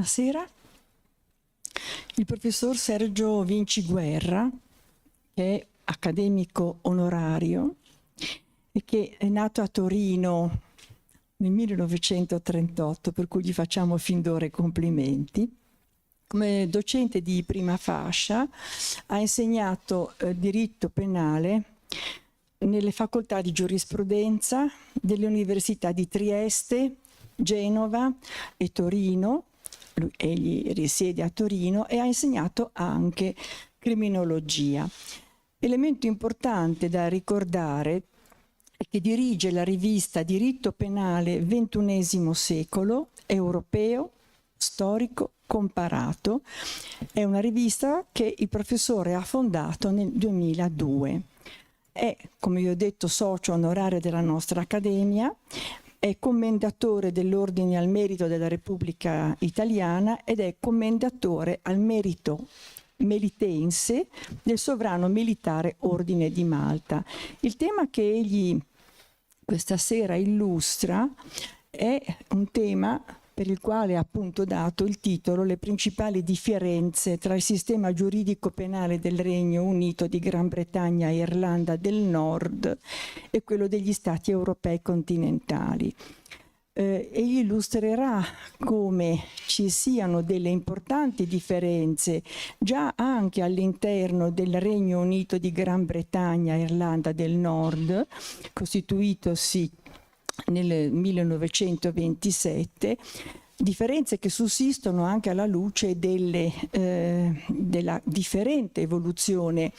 sera il professor Sergio Vinci Guerra, che è accademico onorario e che è nato a Torino nel 1938, per cui gli facciamo fin d'ora i complimenti. Come docente di prima fascia ha insegnato diritto penale nelle facoltà di giurisprudenza delle università di Trieste, Genova e Torino. Egli risiede a Torino e ha insegnato anche criminologia. Elemento importante da ricordare è che dirige la rivista Diritto Penale XXI secolo, europeo, storico, comparato. È una rivista che il professore ha fondato nel 2002. È, come vi ho detto, socio onorario della nostra Accademia, è commendatore dell'Ordine al Merito della Repubblica Italiana ed è commendatore al merito melitense del Sovrano Militare Ordine di Malta. Il tema che egli questa sera illustra è un tema per il quale ha appunto dato il titolo Le principali differenze tra il sistema giuridico penale del Regno Unito di Gran Bretagna e Irlanda del Nord e quello degli Stati europei continentali. Egli illustrerà come ci siano delle importanti differenze già anche all'interno del Regno Unito di Gran Bretagna e Irlanda del Nord, costituitosi nel 1927, differenze che sussistono anche alla luce della differente evoluzione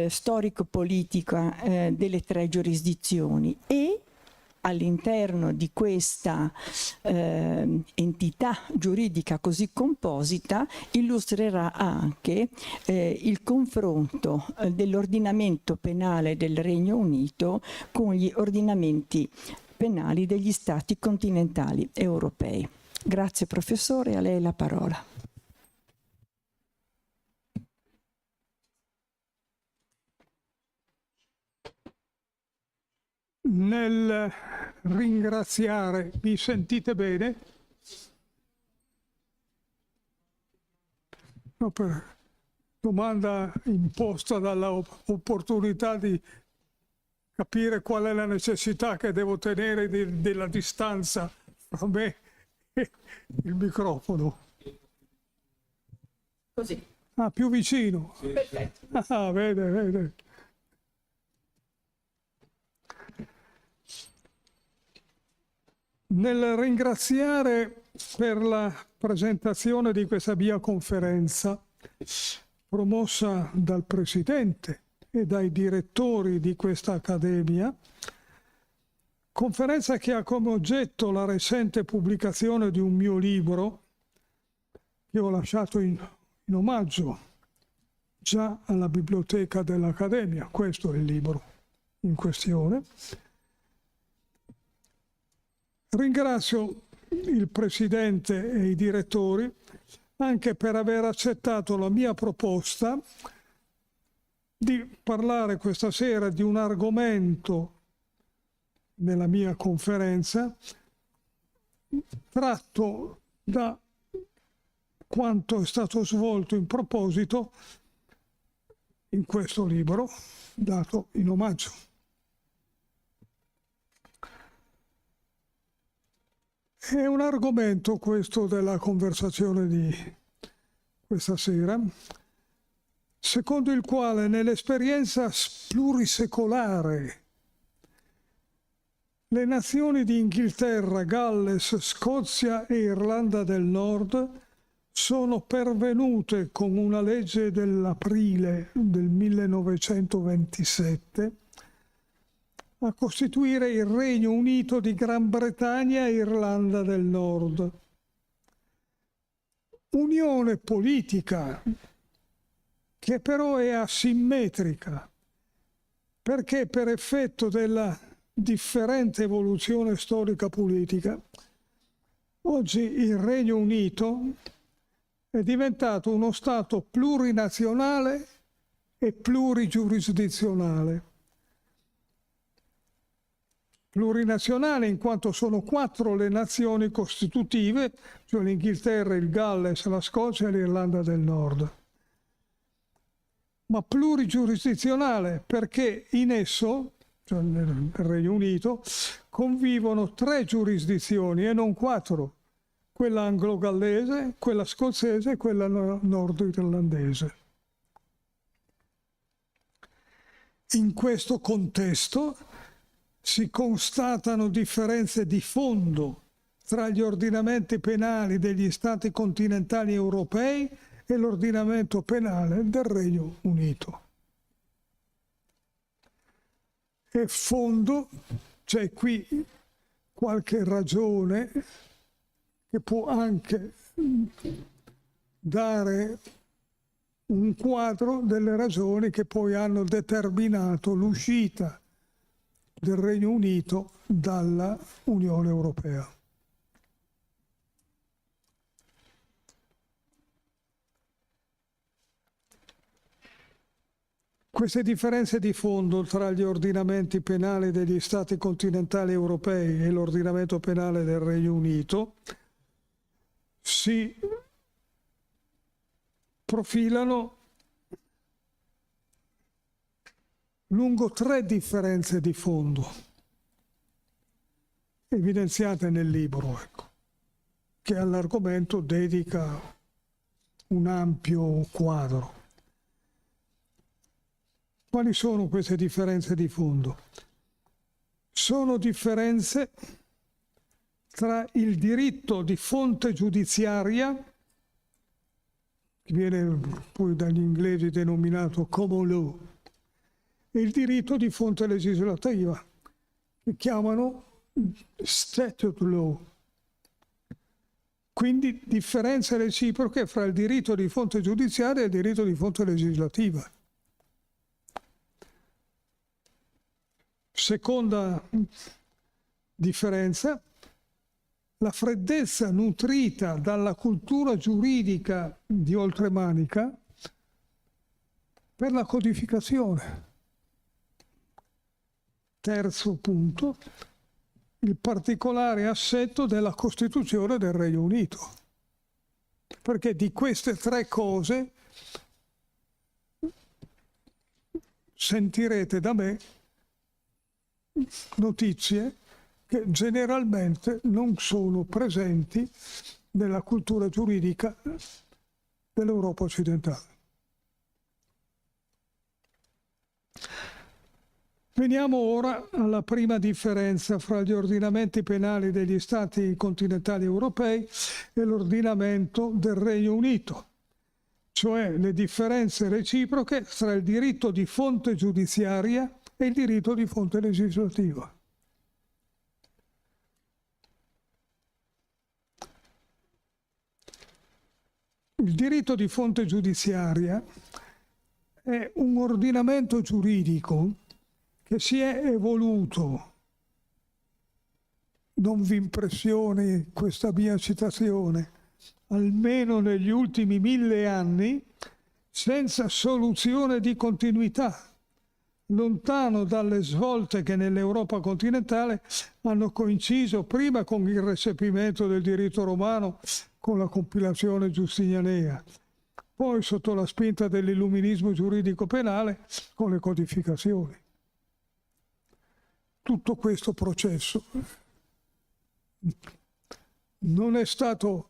storico-politica delle tre giurisdizioni, e all'interno di questa entità giuridica così composita illustrerà anche il confronto dell'ordinamento penale del Regno Unito con gli ordinamenti penali degli stati continentali europei. Grazie professore, a lei la parola. Nel ringraziare, mi sentite bene? No, per domanda imposta dall'opportunità di capire qual è la necessità che devo tenere della distanza fra me e il microfono. Così. Ah, più vicino. Perfetto. Ah, vede. Nel ringraziare per la presentazione di questa mia conferenza, promossa dal Presidente e dai direttori di questa Accademia, conferenza che ha come oggetto la recente pubblicazione di un mio libro che ho lasciato in omaggio già alla biblioteca dell'Accademia. Questo è il libro in questione. Ringrazio il Presidente e i direttori anche per aver accettato la mia proposta di parlare questa sera di un argomento nella mia conferenza tratto da quanto è stato svolto in proposito in questo libro dato in omaggio. È un argomento questo della conversazione di questa sera, secondo il quale nell'esperienza plurisecolare le nazioni di Inghilterra, Galles, Scozia e Irlanda del Nord sono pervenute con una legge dell'aprile del 1927 a costituire il Regno Unito di Gran Bretagna e Irlanda del Nord. Unione politica che però è asimmetrica, perché per effetto della differente evoluzione storica politica, oggi il Regno Unito è diventato uno Stato plurinazionale e plurigiurisdizionale. Plurinazionale in quanto sono 4 le nazioni costitutive, cioè l'Inghilterra, il Galles, la Scozia e l'Irlanda del Nord. Ma plurigiurisdizionale perché in esso, cioè nel Regno Unito, convivono 3 giurisdizioni e non 4, quella anglo-gallese, quella scozzese e quella nord-irlandese. In questo contesto si constatano differenze di fondo tra gli ordinamenti penali degli Stati continentali europei e l'ordinamento penale del Regno Unito. E fondo, c'è qui qualche ragione che può anche dare un quadro delle ragioni che poi hanno determinato l'uscita del Regno Unito dalla Unione Europea. Queste differenze di fondo tra gli ordinamenti penali degli Stati continentali europei e l'ordinamento penale del Regno Unito si profilano lungo 3 differenze di fondo evidenziate nel libro, che all'argomento dedica un ampio quadro. Quali sono queste differenze di fondo? Sono differenze tra il diritto di fonte giudiziaria, che viene poi dagli inglesi denominato common law, e il diritto di fonte legislativa, che chiamano statute law. Quindi differenze reciproche fra il diritto di fonte giudiziaria e il diritto di fonte legislativa. Seconda differenza, la freddezza nutrita dalla cultura giuridica di Oltremanica per la codificazione. Terzo punto, il particolare assetto della Costituzione del Regno Unito. Perché di queste 3 cose sentirete da me notizie che generalmente non sono presenti nella cultura giuridica dell'Europa occidentale. Veniamo ora alla prima differenza fra gli ordinamenti penali degli Stati continentali europei e l'ordinamento del Regno Unito, cioè le differenze reciproche tra il diritto di fonte giudiziaria e il diritto di fonte legislativa. Il diritto di fonte giudiziaria è un ordinamento giuridico che si è evoluto, non vi impressioni questa mia citazione, almeno negli ultimi 1000 anni, senza soluzione di continuità, lontano dalle svolte che nell'Europa continentale hanno coinciso prima con il recepimento del diritto romano con la compilazione giustinianea, poi sotto la spinta dell'illuminismo giuridico penale con le codificazioni. Tutto questo processo non è stato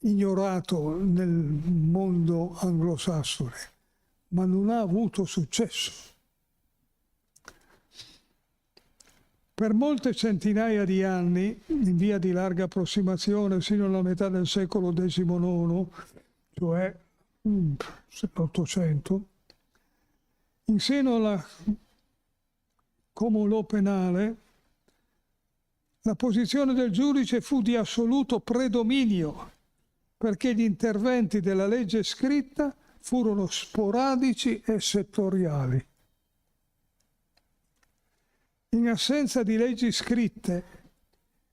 ignorato nel mondo anglosassone, ma non ha avuto successo. Per molte centinaia di anni, in via di larga approssimazione, sino alla metà del secolo XIX, cioè l'Ottocento, in seno alla common law penale, la posizione del giudice fu di assoluto predominio, perché gli interventi della legge scritta furono sporadici e settoriali. In assenza di leggi scritte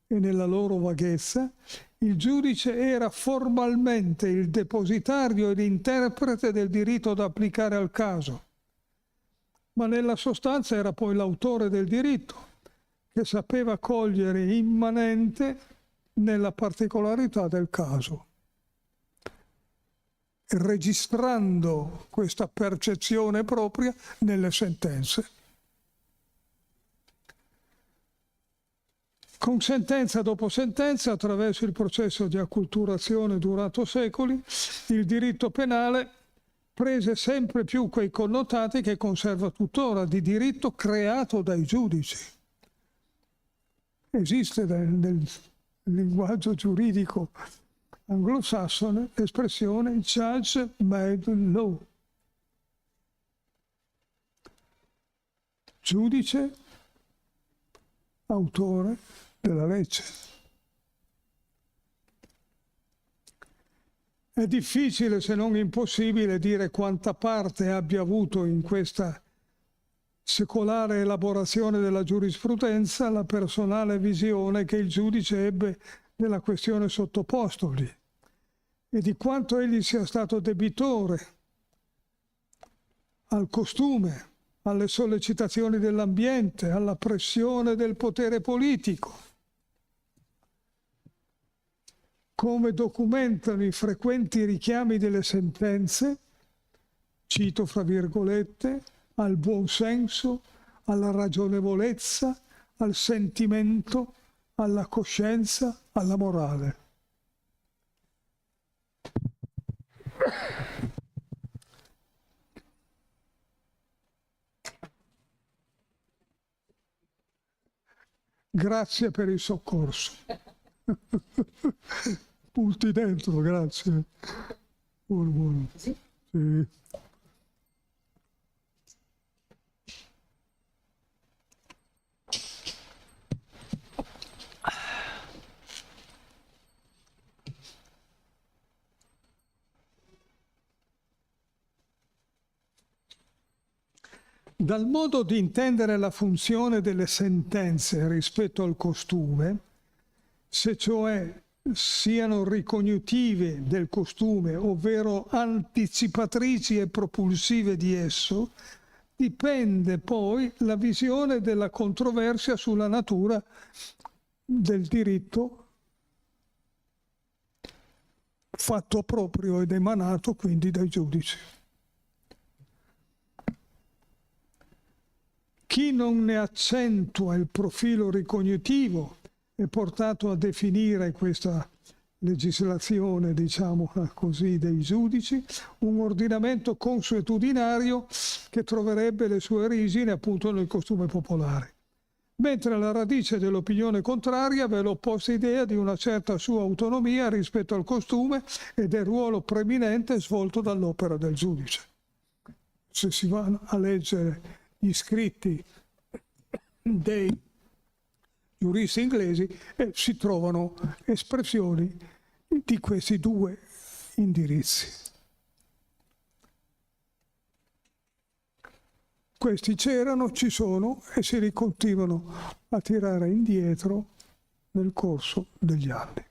e nella loro vaghezza, il giudice era formalmente il depositario e l'interprete del diritto da applicare al caso, ma nella sostanza era poi l'autore del diritto, che sapeva cogliere immanente nella particolarità del caso, registrando questa percezione propria nelle sentenze. Con sentenza dopo sentenza, attraverso il processo di acculturazione durato secoli, il diritto penale prese sempre più quei connotati che conserva tuttora di diritto creato dai giudici. Esiste nel linguaggio giuridico anglosassone l'espressione judge made law. Giudice, autore della legge. È difficile, se non impossibile, dire quanta parte abbia avuto in questa secolare elaborazione della giurisprudenza la personale visione che il giudice ebbe della questione sottopostogli e di quanto egli sia stato debitore al costume, alle sollecitazioni dell'ambiente, alla pressione del potere politico, come documentano i frequenti richiami delle sentenze, cito fra virgolette, al buon senso, alla ragionevolezza, al sentimento, alla coscienza, alla morale. Grazie per il soccorso. Punti dentro, grazie. Buono. Sì. Dal modo di intendere la funzione delle sentenze rispetto al costume, se cioè siano ricognitive del costume, ovvero anticipatrici e propulsive di esso, dipende poi la visione della controversia sulla natura del diritto fatto proprio ed emanato quindi dai giudici. Chi non ne accentua il profilo ricognitivo è portato a definire questa legislazione, diciamo così, dei giudici, un ordinamento consuetudinario che troverebbe le sue origini appunto nel costume popolare. Mentre alla radice dell'opinione contraria v'è l'opposta idea di una certa sua autonomia rispetto al costume e del ruolo preminente svolto dall'opera del giudice. Se si va a leggere gli scritti dei giuristi inglesi si trovano espressioni di questi due indirizzi. Questi c'erano, ci sono e si ricontinuano a tirare indietro nel corso degli anni.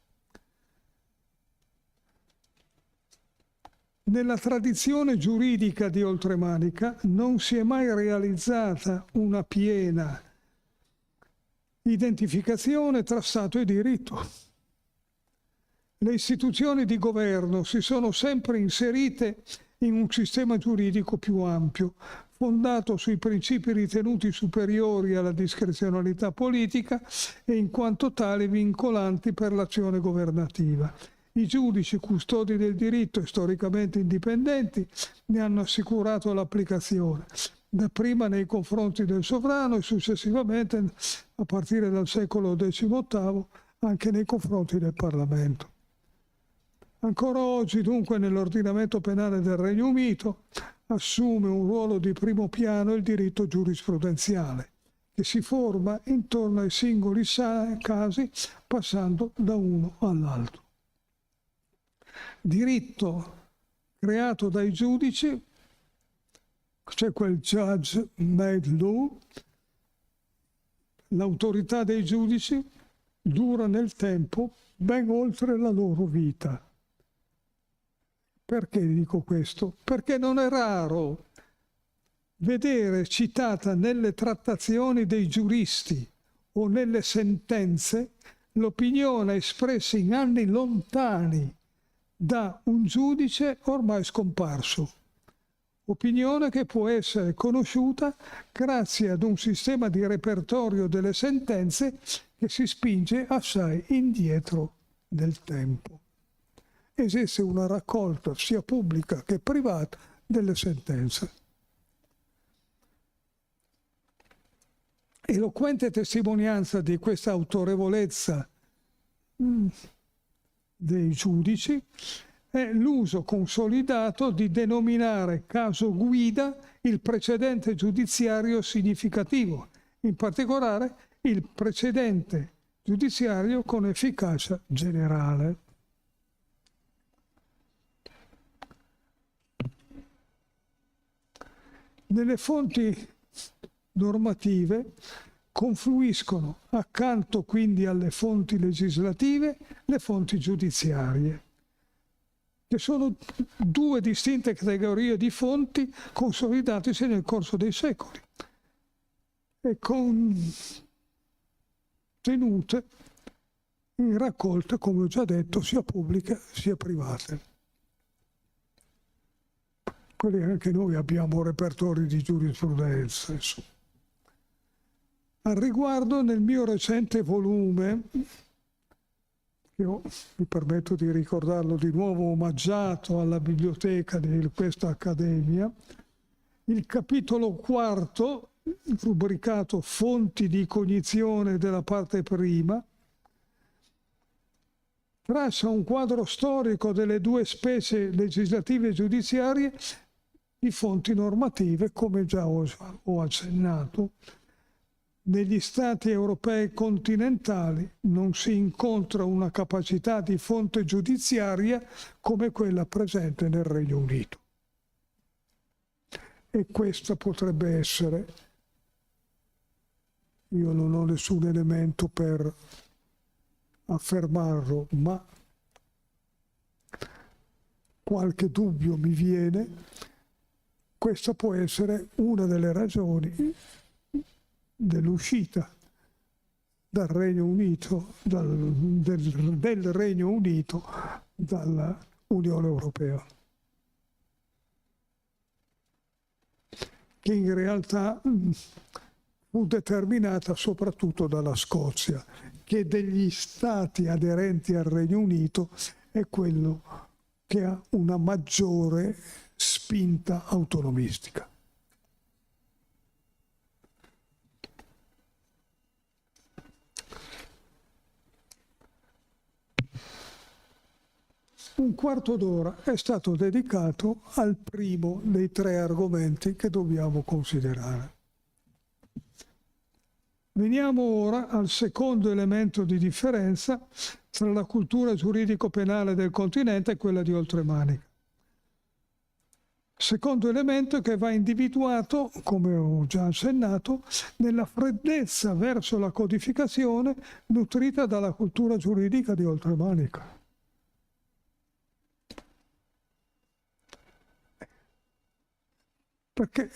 Nella tradizione giuridica di Oltremanica non si è mai realizzata una piena identificazione tra Stato e diritto. Le istituzioni di governo si sono sempre inserite in un sistema giuridico più ampio, fondato sui principi ritenuti superiori alla discrezionalità politica e in quanto tali vincolanti per l'azione governativa. I giudici custodi del diritto e storicamente indipendenti ne hanno assicurato l'applicazione, dapprima nei confronti del sovrano e successivamente, a partire dal secolo XVIII, anche nei confronti del Parlamento. Ancora oggi, dunque, nell'ordinamento penale del Regno Unito assume un ruolo di primo piano il diritto giurisprudenziale, che si forma intorno ai singoli casi passando da uno all'altro. Diritto creato dai giudici, c'è quel judge made law, l'autorità dei giudici dura nel tempo ben oltre la loro vita. Perché dico questo? Perché non è raro vedere citata nelle trattazioni dei giuristi o nelle sentenze l'opinione espressa in anni lontani da un giudice ormai scomparso. Opinione che può essere conosciuta grazie ad un sistema di repertorio delle sentenze che si spinge assai indietro nel tempo. Esiste una raccolta sia pubblica che privata delle sentenze. Eloquente testimonianza di questa autorevolezza dei giudici è l'uso consolidato di denominare caso guida il precedente giudiziario significativo, in particolare il precedente giudiziario con efficacia generale. Nelle fonti normative confluiscono, accanto quindi alle fonti legislative, le fonti giudiziarie, che sono due distinte categorie di fonti consolidatesi nel corso dei secoli e contenute in raccolte, come ho già detto, sia pubbliche sia private. Quelli anche noi abbiamo repertori di giurisprudenza. Al riguardo, nel mio recente volume, io mi permetto di ricordarlo di nuovo, omaggiato alla biblioteca di questa accademia, il capitolo quarto, rubricato Fonti di cognizione della parte prima, traccia un quadro storico delle due specie legislative e giudiziarie di fonti normative, come già ho accennato. Negli Stati europei continentali non si incontra una capacità di fonte giudiziaria come quella presente nel Regno Unito. E questa potrebbe essere, io non ho nessun elemento per affermarlo, ma qualche dubbio mi viene, questa può essere una delle ragioni dell'uscita dal Regno Unito, del Regno Unito dall'Unione Europea, che in realtà fu determinata soprattutto dalla Scozia, che degli stati aderenti al Regno Unito è quello che ha una maggiore spinta autonomistica. Un quarto d'ora è stato dedicato al primo dei tre argomenti che dobbiamo considerare. Veniamo ora al secondo elemento di differenza tra la cultura giuridico-penale del continente e quella di Oltremanica. Secondo elemento che va individuato, come ho già accennato, nella freddezza verso la codificazione nutrita dalla cultura giuridica di Oltremanica. Perché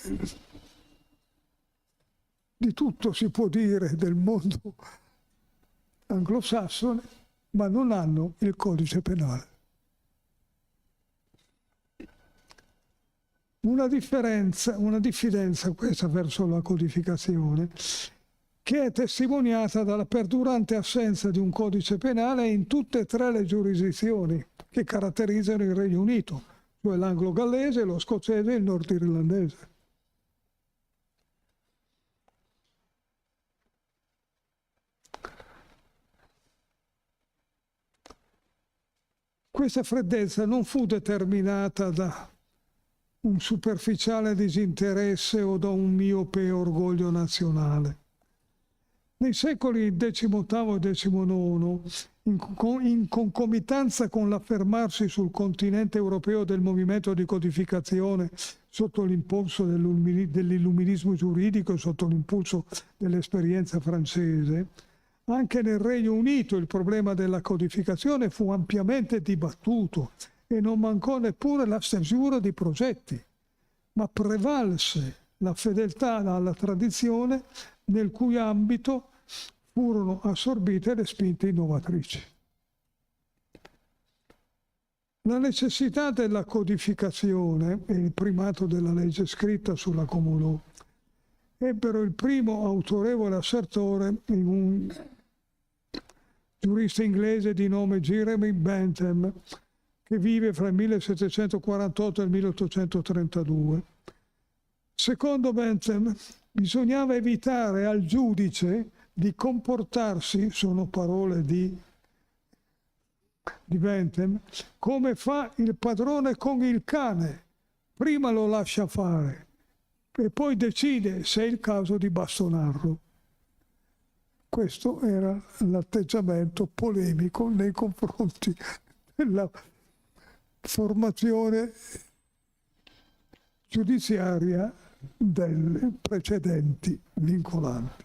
di tutto si può dire del mondo anglosassone, ma non hanno il codice penale. Una diffidenza questa verso la codificazione, che è testimoniata dalla perdurante assenza di un codice penale in tutte e tre le giurisdizioni che caratterizzano il Regno Unito, cioè l'anglo-gallese, lo scozzese e il nordirlandese. Questa freddezza non fu determinata da un superficiale disinteresse o da un miope orgoglio nazionale. Nei secoli XVIII e XIX, in concomitanza con l'affermarsi sul continente europeo del movimento di codificazione sotto l'impulso dell'illuminismo giuridico e sotto l'impulso dell'esperienza francese, anche nel Regno Unito il problema della codificazione fu ampiamente dibattuto e non mancò neppure la stesura di progetti, ma prevalse la fedeltà alla tradizione nel cui ambito furono assorbite le spinte innovatrici. La necessità della codificazione e il primato della legge scritta sulla common law ebbero il primo autorevole assertore in un giurista inglese di nome Jeremy Bentham, che vive fra il 1748 e il 1832. Secondo Bentham, bisognava evitare al giudice di comportarsi, sono parole di Bentham, come fa il padrone con il cane. Prima lo lascia fare e poi decide se è il caso di bastonarlo. Questo era l'atteggiamento polemico nei confronti della formazione giudiziaria delle precedenti vincolanti.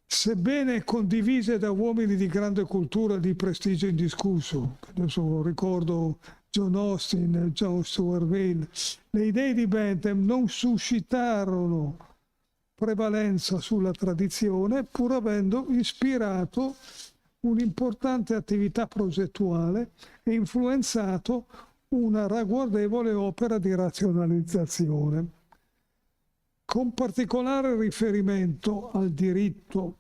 Sebbene condivise da uomini di grande cultura e di prestigio indiscusso, adesso ricordo John Austin e John Stuart Mill, le idee di Bentham non suscitarono prevalenza sulla tradizione, pur avendo ispirato un'importante attività progettuale e influenzato una ragguardevole opera di razionalizzazione. Con particolare riferimento al diritto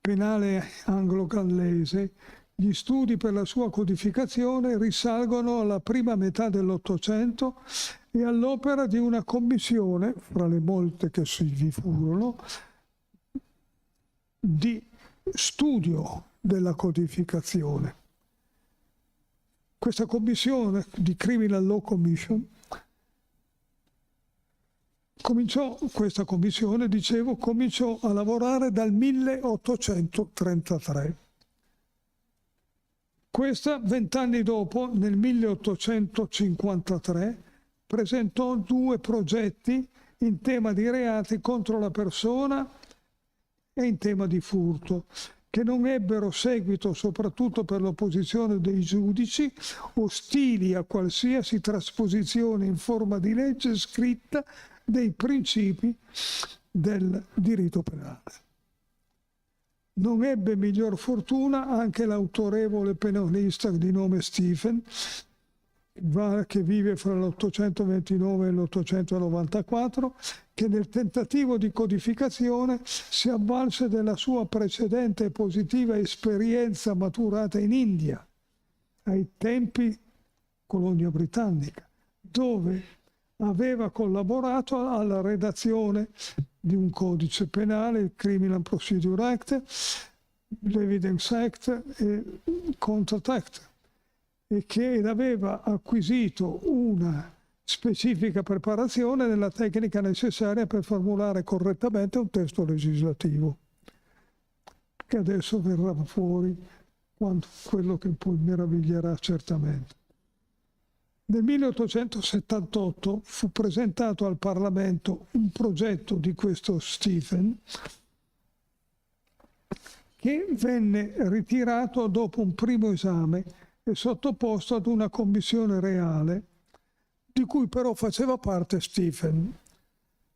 penale anglo-gallese, gli studi per la sua codificazione risalgono alla prima metà dell'Ottocento e all'opera di una commissione, fra le molte che vi furono, di studio della codificazione. Questa commissione, di Criminal Law Commission, cominciò a lavorare dal 1833. Questa, 20 anni dopo, nel 1853, presentò 2 progetti in tema di reati contro la persona e in tema di furto, che non ebbero seguito soprattutto per l'opposizione dei giudici, ostili a qualsiasi trasposizione in forma di legge scritta dei principi del diritto penale. Non ebbe miglior fortuna anche l'autorevole penalista di nome Stephen, che vive fra l'829 e l'894, che nel tentativo di codificazione si avvalse della sua precedente e positiva esperienza maturata in India, ai tempi colonia britannica, dove aveva collaborato alla redazione di un codice penale, il Criminal Procedure Act, l'Evidence Act e il Contract Act, e che aveva acquisito una specifica preparazione nella tecnica necessaria per formulare correttamente un testo legislativo, che adesso verrà fuori quello che poi meraviglierà certamente. Nel 1878 fu presentato al Parlamento un progetto di questo Stephen che venne ritirato dopo un primo esame e sottoposto ad una commissione reale, di cui però faceva parte Stephen.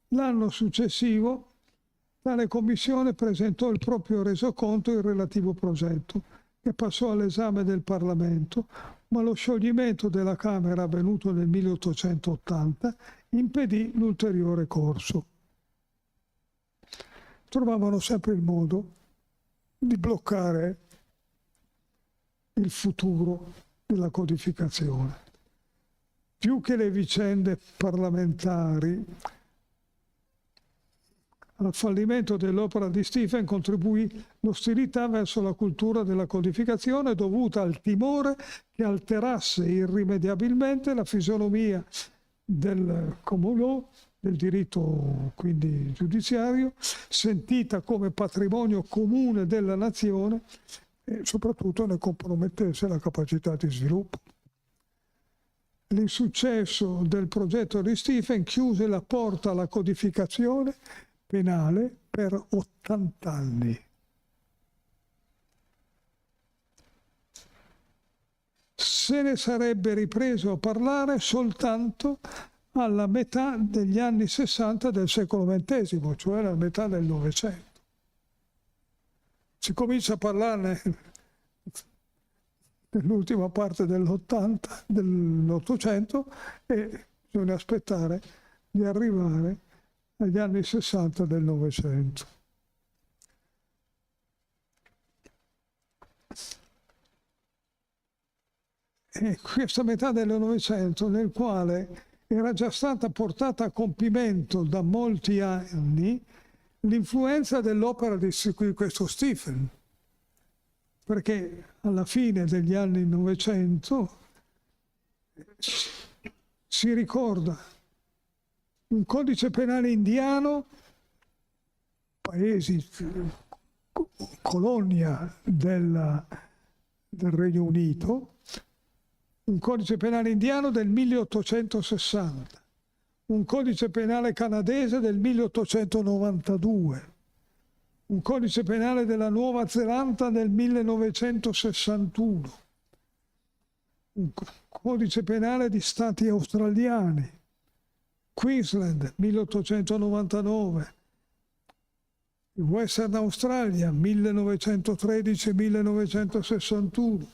L'anno successivo tale commissione presentò il proprio resoconto e il relativo progetto, che passò all'esame del Parlamento, ma lo scioglimento della Camera avvenuto nel 1880 impedì l'ulteriore corso. Trovavano sempre il modo di bloccare il futuro della codificazione. Più che le vicende parlamentari, al fallimento dell'opera di Stephen contribuì l'ostilità verso la cultura della codificazione dovuta al timore che alterasse irrimediabilmente la fisionomia del common law, del diritto quindi giudiziario, sentita come patrimonio comune della nazione e soprattutto ne compromettesse la capacità di sviluppo. L'insuccesso del progetto di Stephen chiuse la porta alla codificazione penale per 80 anni. Se ne sarebbe ripreso a parlare soltanto alla metà degli anni 60 del secolo XX, cioè la metà del Novecento. Si comincia a parlarne nell'ultima parte dell'Ottocento e bisogna aspettare di arrivare agli anni 60 del Novecento. E questa metà del Novecento, nel quale era già stata portata a compimento da molti anni l'influenza dell'opera di questo Stephen, perché alla fine degli anni 900 si ricorda un codice penale indiano, paesi colonia del Regno Unito, un codice penale indiano del 1860, un codice penale canadese del 1892, un codice penale della Nuova Zelanda del 1961, un codice penale di stati australiani, Queensland 1899, Western Australia 1913-1961,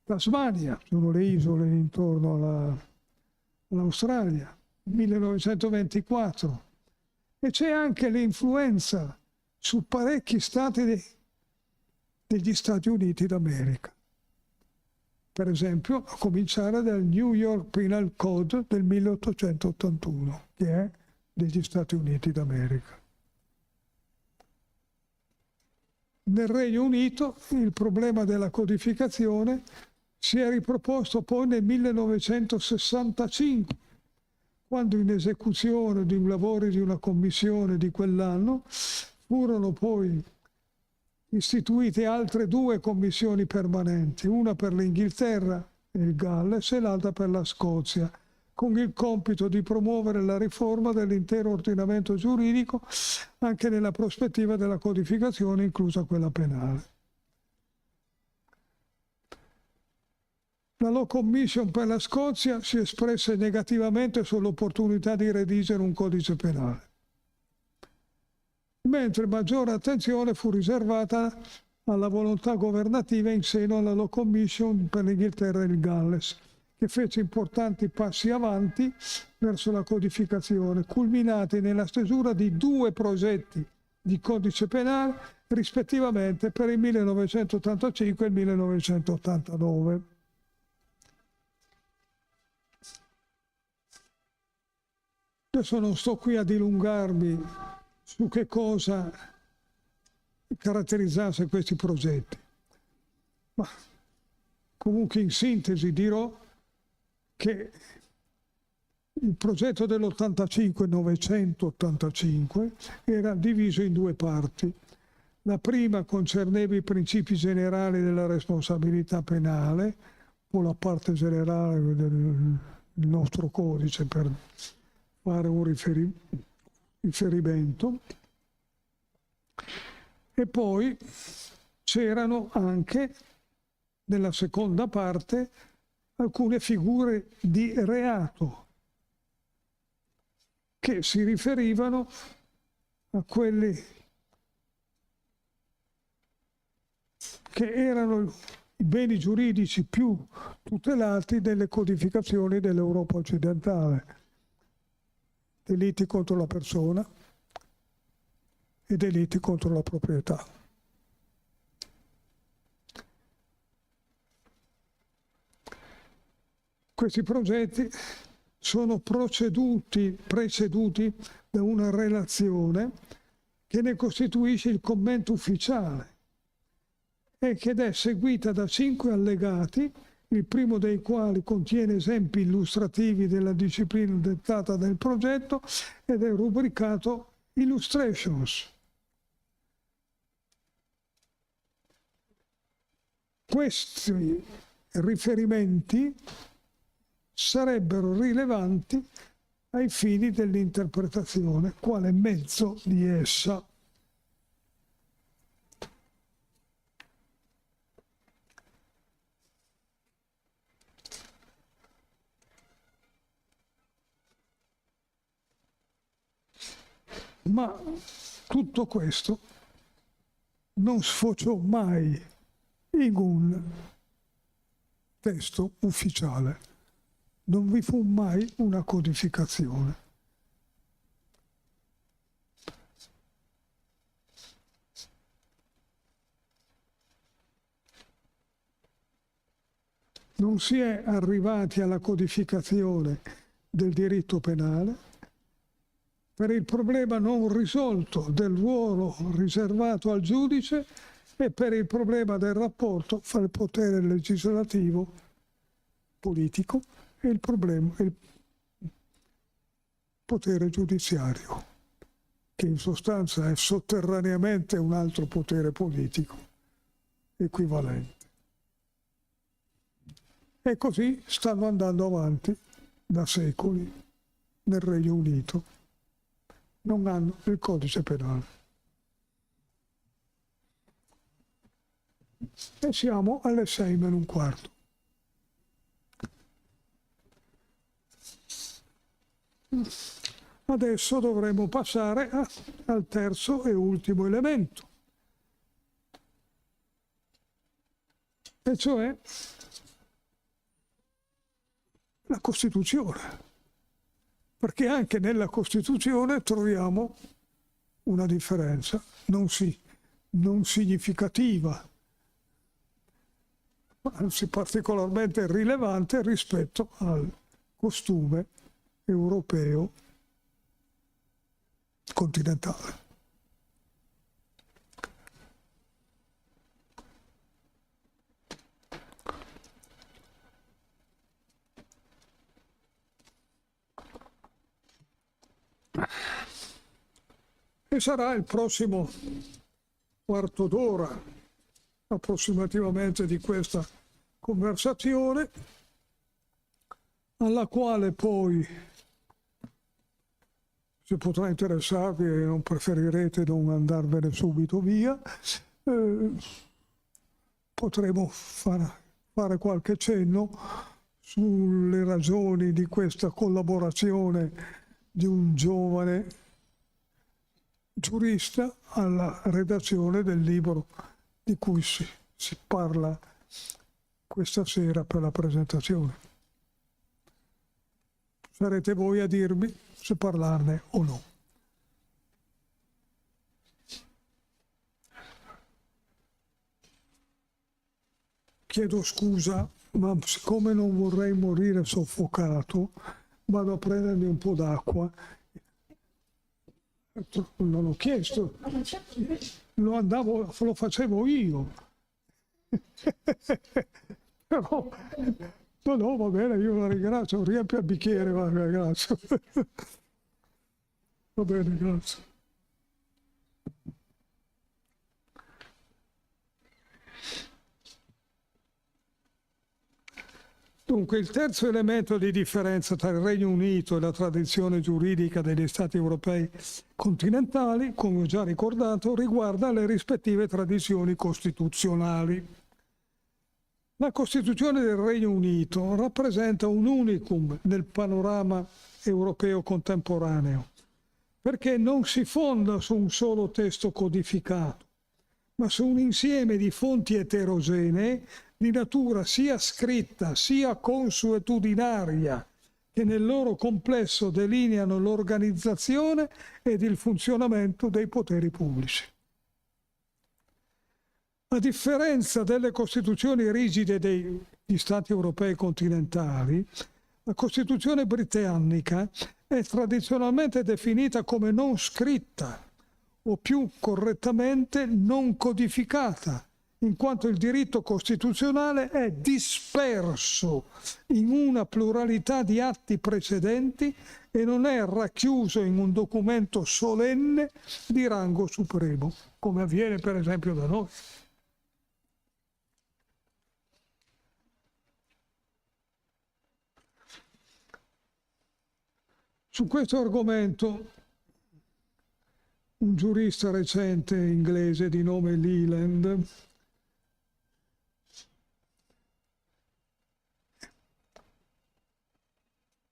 Tasmania, sono le isole intorno all'Australia, 1924. E c'è anche l'influenza su parecchi stati degli Stati Uniti d'America. Per esempio, a cominciare dal New York Penal Code del 1881, che è degli Stati Uniti d'America. Nel Regno Unito il problema della codificazione si è riproposto poi nel 1965, quando in esecuzione di un lavoro di una commissione di quell'anno furono poi istituite altre 2 commissioni permanenti, una per l'Inghilterra e il Galles e l'altra per la Scozia, con il compito di promuovere la riforma dell'intero ordinamento giuridico anche nella prospettiva della codificazione, inclusa quella penale. La Law Commission per la Scozia si espresse negativamente sull'opportunità di redigere un codice penale, mentre maggiore attenzione fu riservata alla volontà governativa in seno alla Law Commission per l'Inghilterra e il Galles, che fece importanti passi avanti verso la codificazione, culminati nella stesura di 2 progetti di codice penale, rispettivamente per il 1985 e il 1989. Adesso non sto qui a dilungarmi su che cosa caratterizzasse questi progetti, ma comunque in sintesi dirò che il progetto dell'85, 985, era diviso in 2 parti. La prima concerneva i principi generali della responsabilità penale, o la parte generale del nostro codice per fare un riferimento. E poi c'erano anche, nella seconda parte, alcune figure di reato che si riferivano a quelli che erano i beni giuridici più tutelati delle codificazioni dell'Europa occidentale: delitti contro la persona e delitti contro la proprietà. Questi progetti sono preceduti da una relazione che ne costituisce il commento ufficiale e che è seguita da 5 allegati, il primo dei quali contiene esempi illustrativi della disciplina dettata dal progetto ed è rubricato Illustrations. Questi riferimenti sarebbero rilevanti ai fini dell'interpretazione quale mezzo di essa. Ma tutto questo non sfociò mai in un testo ufficiale, non vi fu mai una codificazione. Non si è arrivati alla codificazione del diritto penale per il problema non risolto del ruolo riservato al giudice e per il problema del rapporto fra il potere legislativo politico e il potere giudiziario, che in sostanza è sotterraneamente un altro potere politico equivalente. E così stanno andando avanti da secoli nel Regno Unito. Non hanno il codice penale. E siamo alle 6:15. Adesso dovremo passare al terzo e ultimo elemento, e cioè la Costituzione, perché anche nella Costituzione troviamo una differenza non significativa, anzi particolarmente rilevante rispetto al costume europeo continentale. E sarà il prossimo quarto d'ora approssimativamente di questa conversazione, alla quale poi, se potrà interessarvi e non preferirete non andarvene subito via, potremo fare qualche cenno sulle ragioni di questa collaborazione di un giovane giurista alla redazione del libro di cui si parla questa sera per la presentazione. Sarete voi a dirmi se parlarne o no. Chiedo scusa, ma siccome non vorrei morire soffocato, vado a prendermi un po' d'acqua. Non l'ho chiesto, lo facevo io. Però, no, va bene, io la ringrazio, riempie il bicchiere, va, grazie. Va bene, grazie. Dunque, il terzo elemento di differenza tra il Regno Unito e la tradizione giuridica degli Stati europei continentali, come ho già ricordato, riguarda le rispettive tradizioni costituzionali. La Costituzione del Regno Unito rappresenta un unicum nel panorama europeo contemporaneo, perché non si fonda su un solo testo codificato, ma su un insieme di fonti eterogenee di natura sia scritta sia consuetudinaria, che nel loro complesso delineano l'organizzazione ed il funzionamento dei poteri pubblici. A differenza delle costituzioni rigide degli Stati europei continentali, la Costituzione britannica è tradizionalmente definita come non scritta, o più correttamente non codificata, in quanto il diritto costituzionale è disperso in una pluralità di atti precedenti e non è racchiuso in un documento solenne di rango supremo, come avviene per esempio da noi. Su questo argomento un giurista recente inglese di nome Leland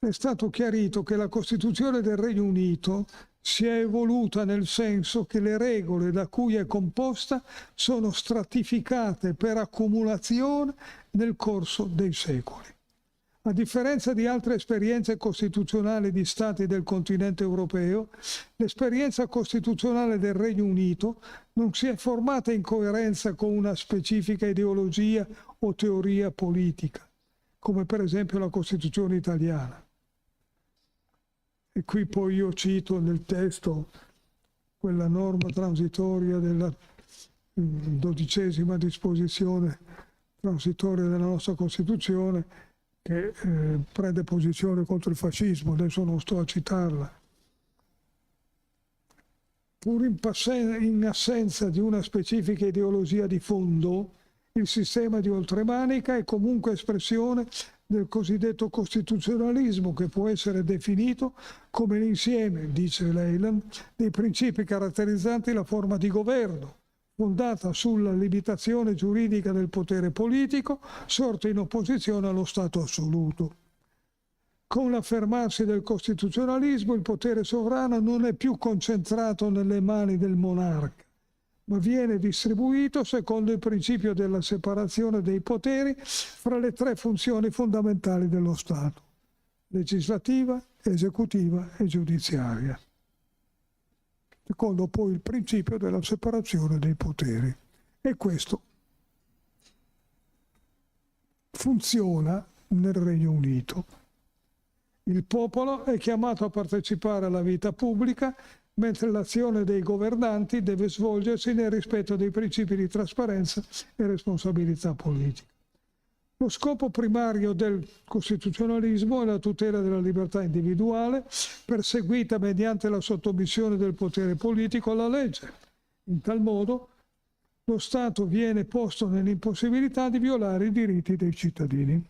è stato chiarito che la Costituzione del Regno Unito si è evoluta nel senso che le regole da cui è composta sono stratificate per accumulazione nel corso dei secoli. A differenza di altre esperienze costituzionali di stati del continente europeo, l'esperienza costituzionale del Regno Unito non si è formata in coerenza con una specifica ideologia o teoria politica, come per esempio la Costituzione italiana. E qui poi io cito nel testo quella norma transitoria della 12ª disposizione transitoria della nostra Costituzione, che prende posizione contro il fascismo, adesso non sto a citarla. Pur in assenza di una specifica ideologia di fondo, il sistema di oltremanica è comunque espressione del cosiddetto costituzionalismo, che può essere definito come l'insieme, dice Leyland, dei principi caratterizzanti la forma di governo, fondata sulla limitazione giuridica del potere politico, sorta in opposizione allo Stato assoluto. Con l'affermarsi del costituzionalismo, il potere sovrano non è più concentrato nelle mani del monarca, ma viene distribuito secondo il principio della separazione dei poteri fra le tre funzioni fondamentali dello Stato: legislativa, esecutiva e giudiziaria, secondo poi il principio della separazione dei poteri. E questo funziona nel Regno Unito. Il popolo è chiamato a partecipare alla vita pubblica, mentre l'azione dei governanti deve svolgersi nel rispetto dei principi di trasparenza e responsabilità politica. Lo scopo primario del costituzionalismo è la tutela della libertà individuale, perseguita mediante la sottomissione del potere politico alla legge. In tal modo, lo Stato viene posto nell'impossibilità di violare i diritti dei cittadini.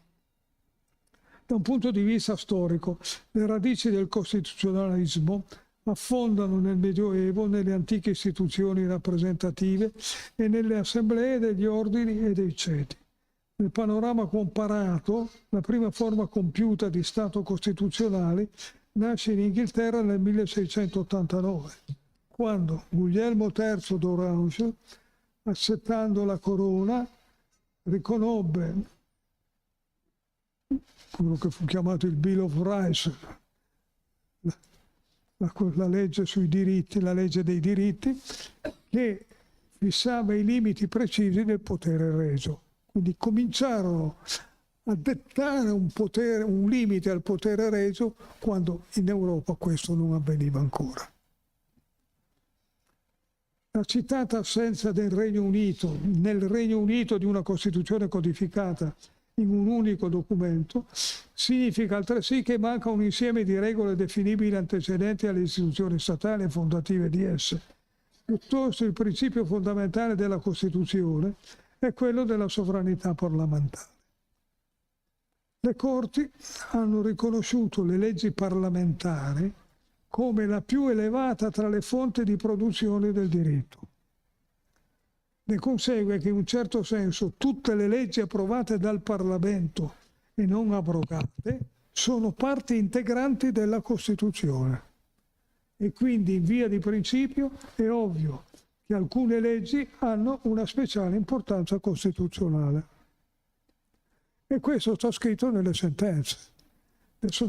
Da un punto di vista storico, le radici del costituzionalismo affondano nel Medioevo, nelle antiche istituzioni rappresentative e nelle assemblee degli ordini e dei ceti. Nel panorama comparato, la prima forma compiuta di Stato costituzionale nasce in Inghilterra nel 1689, quando Guglielmo III d'Orange, accettando la corona, riconobbe quello che fu chiamato il Bill of Rights, la legge sui diritti, la legge dei diritti, che fissava i limiti precisi del potere regio. Quindi cominciarono a dettare un limite al potere regio quando in Europa questo non avveniva ancora. La citata assenza del Regno Unito, nel Regno Unito, di una Costituzione codificata in un unico documento, significa altresì che manca un insieme di regole definibili antecedenti alle istituzioni statali e fondative di esse. Piuttosto il principio fondamentale della Costituzione è quello della sovranità parlamentare. Le Corti hanno riconosciuto le leggi parlamentari come la più elevata tra le fonti di produzione del diritto. Ne consegue che in un certo senso tutte le leggi approvate dal Parlamento e non abrogate sono parti integranti della Costituzione. E quindi in via di principio è ovvio che alcune leggi hanno una speciale importanza costituzionale. E questo sta scritto nelle sentenze. Adesso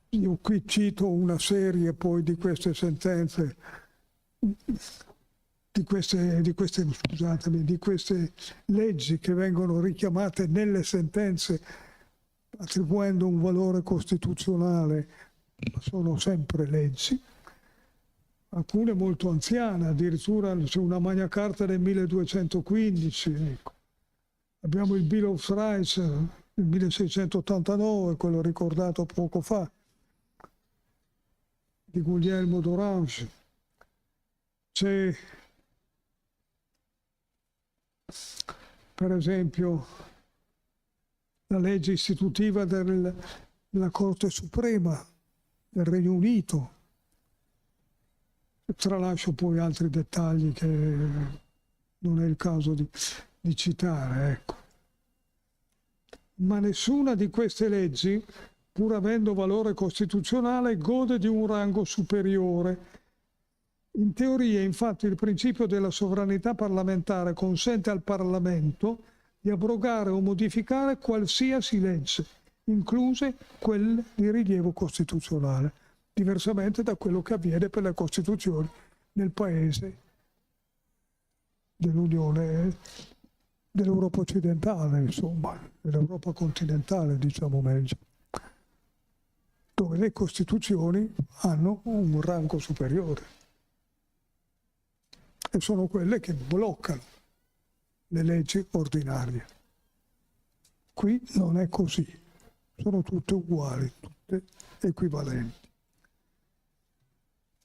io qui cito una serie poi di queste sentenze, di queste leggi che vengono richiamate nelle sentenze attribuendo un valore costituzionale, ma sono sempre leggi, alcune molto anziane, addirittura c'è una Magna Carta del 1215, ecco. Abbiamo il Bill of Rights del 1689, quello ricordato poco fa, di Guglielmo d'Orange. C'è per esempio la legge istitutiva della Corte Suprema del Regno Unito. Tralascio poi altri dettagli che non è il caso di citare, ecco. Ma nessuna di queste leggi pur avendo valore costituzionale, gode di un rango superiore. In teoria, infatti, il principio della sovranità parlamentare consente al Parlamento di abrogare o modificare qualsiasi legge, incluse quelle di rilievo costituzionale, diversamente da quello che avviene per le costituzioni nel paese dell'Unione, dell'Europa occidentale, insomma, dell'Europa continentale, diciamo meglio, dove le costituzioni hanno un rango superiore e sono quelle che bloccano le leggi ordinarie. Qui non è così, sono tutte uguali, tutte equivalenti.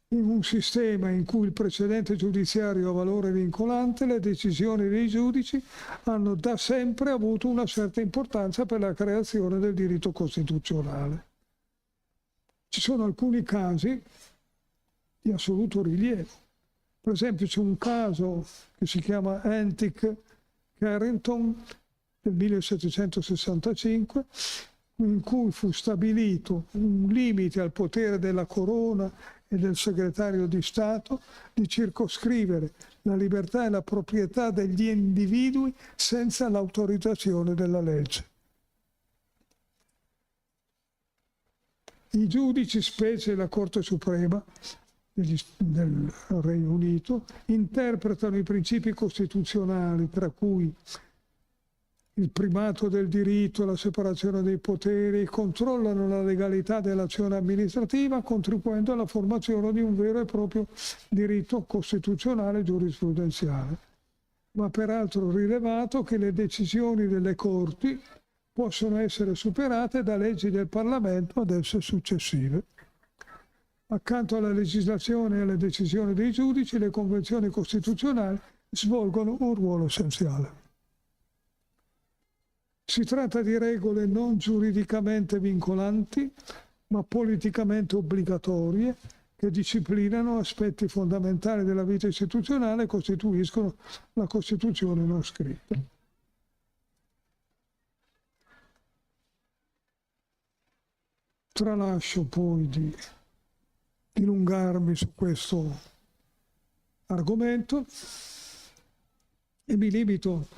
In un sistema in cui il precedente giudiziario ha valore vincolante, le decisioni dei giudici hanno da sempre avuto una certa importanza per la creazione del diritto costituzionale. Ci sono alcuni casi di assoluto rilievo. Per esempio c'è un caso che si chiama Antic-Carrington del 1765, in cui fu stabilito un limite al potere della corona e del segretario di Stato di circoscrivere la libertà e la proprietà degli individui senza l'autorizzazione della legge. I giudici, specie la Corte Suprema del Regno Unito, interpretano i principi costituzionali, tra cui il primato del diritto, la separazione dei poteri, controllano la legalità dell'azione amministrativa, contribuendo alla formazione di un vero e proprio diritto costituzionale giurisprudenziale. Va peraltro rilevato che le decisioni delle Corti possono essere superate da leggi del Parlamento ad esse successive. Accanto alla legislazione e alle decisioni dei giudici, le convenzioni costituzionali svolgono un ruolo essenziale. Si tratta di regole non giuridicamente vincolanti, ma politicamente obbligatorie, che disciplinano aspetti fondamentali della vita istituzionale e costituiscono la Costituzione non scritta. Tralascio poi di dilungarmi su questo argomento e mi limito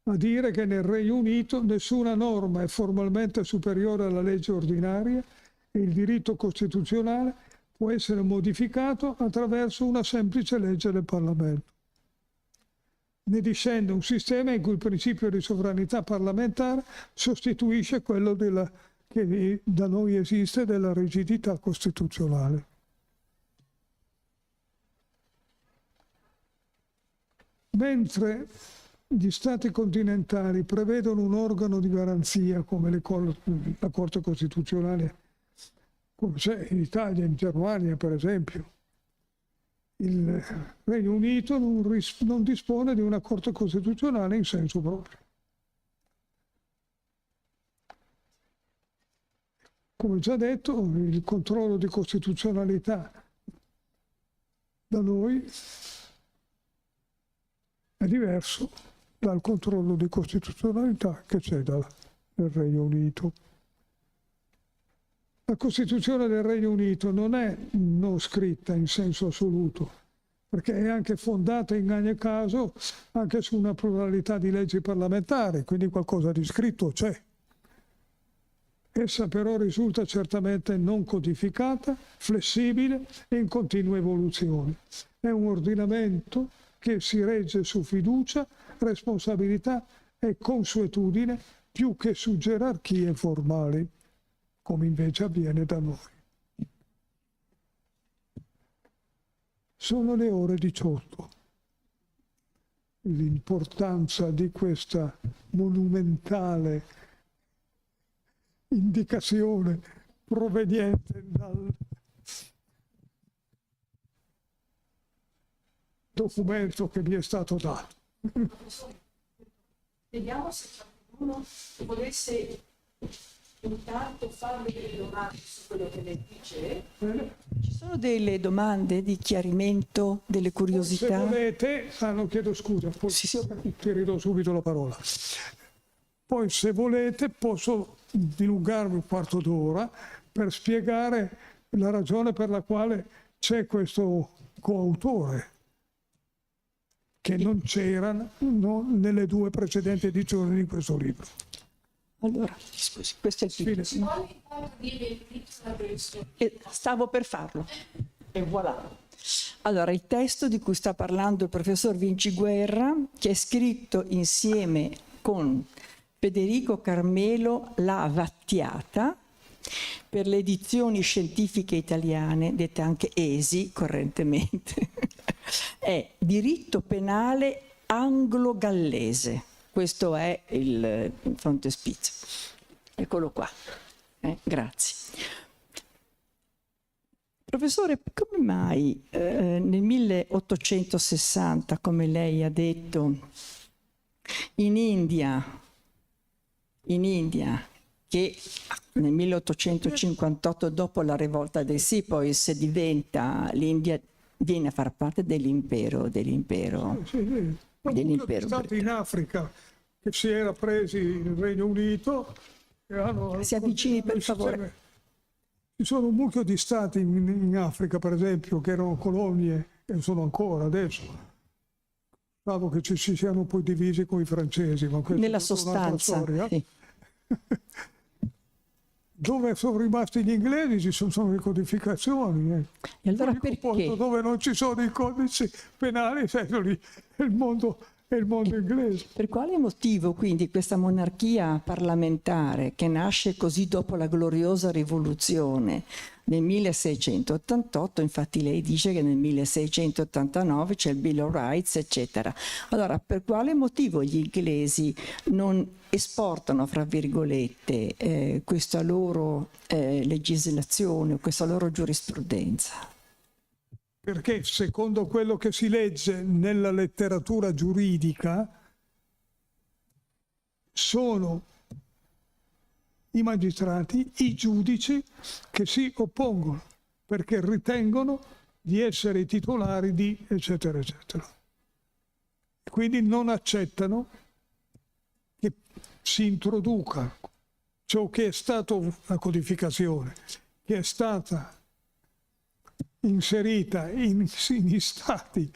a dire che nel Regno Unito nessuna norma è formalmente superiore alla legge ordinaria e il diritto costituzionale può essere modificato attraverso una semplice legge del Parlamento. Ne discende un sistema in cui il principio di sovranità parlamentare sostituisce quello che da noi esiste della rigidità costituzionale. Mentre gli Stati continentali prevedono un organo di garanzia come la Corte Costituzionale, come c'è in Italia, in Germania per esempio, il Regno Unito non dispone di una Corte Costituzionale in senso proprio. Come già detto, il controllo di costituzionalità da noi è diverso dal controllo di costituzionalità che c'è nel Regno Unito. La Costituzione del Regno Unito non è non scritta in senso assoluto, perché è anche fondata in ogni caso anche su una pluralità di leggi parlamentari, quindi qualcosa di scritto c'è. Essa però risulta certamente non codificata, flessibile e in continua evoluzione. È un ordinamento che si regge su fiducia, responsabilità e consuetudine più che su gerarchie formali, come invece avviene da noi. Sono le ore 18. L'importanza di questa monumentale indicazione proveniente dal documento che mi è stato dato. Vediamo se qualcuno volesse intanto farle delle domande su quello che lei dice. Ci sono delle domande di chiarimento, delle curiosità? Se volete, chiedo scusa, poi sì. ti ridò subito la parola. Poi se volete posso dilungarmi un quarto d'ora per spiegare la ragione per la quale c'è questo coautore, che non c'era nelle 2 precedenti edizioni di questo libro. Allora, scusi, questo è il titolo. Stavo per farlo. E voilà. Allora, il testo di cui sta parlando il professor Vinci Guerra, che è scritto insieme con Federico Carmelo La Vattiata per le edizioni scientifiche italiane, dette anche ESI correntemente, è Diritto penale anglo-gallese. Questo è il frontispicio. Eccolo qua. Grazie. Professore, come mai nel 1860, come lei ha detto, in India, che nel 1858, dopo la rivolta dei Sepoys, l'India viene a far parte dell'impero Stati in Africa che si era presi il Regno Unito e hanno... Si avvicini per favore. Ci sono un mucchio di stati in Africa, per esempio, che erano colonie e sono ancora adesso. Salvo che ci siano poi divisi con i francesi, ma questa nella è sostanza, storia. Sì. Dove sono rimasti gli inglesi ci sono le codificazioni. E allora perché? Dove non ci sono i codici penali, è il mondo inglese. Per quale motivo quindi questa monarchia parlamentare che nasce così dopo la gloriosa rivoluzione nel 1688, infatti lei dice che nel 1689 c'è il Bill of Rights, eccetera. Allora, per quale motivo gli inglesi non esportano, fra virgolette, questa loro legislazione, questa loro giurisprudenza? Perché secondo quello che si legge nella letteratura giuridica sono i magistrati, i giudici che si oppongono perché ritengono di essere i titolari di eccetera eccetera. Quindi non accettano che si introduca ciò che è stato la codificazione, che è stata inserita in stati